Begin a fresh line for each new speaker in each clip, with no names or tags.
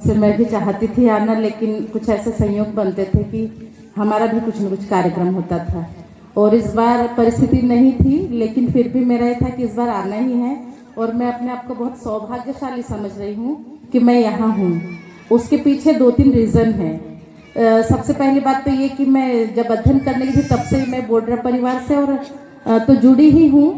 से मैं भी चाहती थी आना, लेकिन कुछ ऐसे संयोग बनते थे कि हमारा भी कुछ न कुछ कार्यक्रम होता था और इस बार परिस्थिति नहीं थी, लेकिन फिर भी मेरा ये था कि इस बार आना ही है और मैं अपने आप को बहुत सौभाग्यशाली समझ रही हूँ कि मैं यहाँ हूँ। उसके पीछे 2-3 रीज़न हैं। सबसे पहली बात तो ये कि मैं जब अध्ययन करने की थी तब से मैं बोडरा परिवार से और तो जुड़ी ही हूँ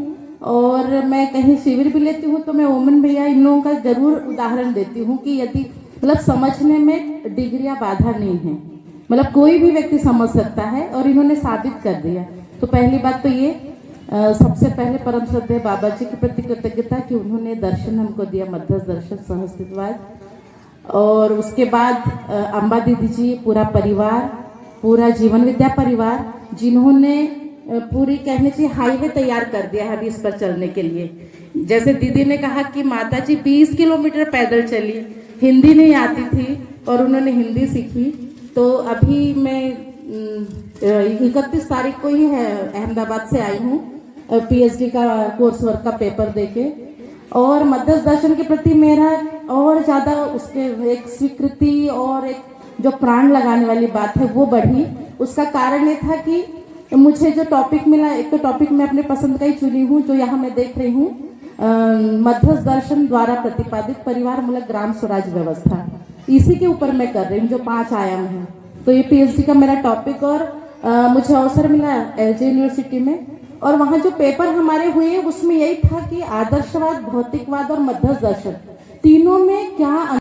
और मैं कहीं शिविर भी लेती हूँ तो मैं ओमन भैया इन लोगों का जरूर उदाहरण देती हूँ कि यदि मतलब समझने में डिग्रियां बाधा नहीं है, मतलब कोई भी व्यक्ति समझ सकता है और इन्होंने साबित कर दिया। तो पहली बात तो ये सबसे पहले परम श्रद्धेय बाबा जी के प्रति कृतज्ञता कि उन्होंने दर्शन हमको दिया, मध्यस्थ दर्शन सहस्तित्ववाद। और उसके बाद अम्बा दीदी जी, पूरा परिवार, पूरा जीवन विद्या परिवार, जिन्होंने पूरी कहने चाहिए हाईवे तैयार कर दिया है अभी इस पर चलने के लिए। जैसे दीदी ने कहा कि माता जी 20 किलोमीटर पैदल चली, हिंदी नहीं आती थी और उन्होंने हिंदी सीखी। तो अभी मैं 31 तारीख को ही है अहमदाबाद से आई हूँ पीएचडी का कोर्स वर्क का पेपर देके, और मध्यस्थ दर्शन के प्रति मेरा और ज़्यादा उसके एक स्वीकृति और एक जो प्राण लगाने वाली बात है वो बढ़ी। उसका कारण ये था कि मुझे जो टॉपिक मिला, एक तो टॉपिक मैं अपने पसंद का ही चुनी हूँ जो यहाँ मैं देख रही हूँ, मध्यस्थ दर्शन द्वारा प्रतिपादित परिवार मूलक ग्राम स्वराज व्यवस्था, इसी के ऊपर मैं कर रही हूँ जो 5 आयाम है। तो ये पीएचडी का मेरा टॉपिक और मुझे अवसर मिला एलजे यूनिवर्सिटी में, और वहाँ जो पेपर हमारे हुए उसमें यही था कि आदर्शवाद, भौतिकवाद और मध्यस्थ दर्शन तीनों में क्या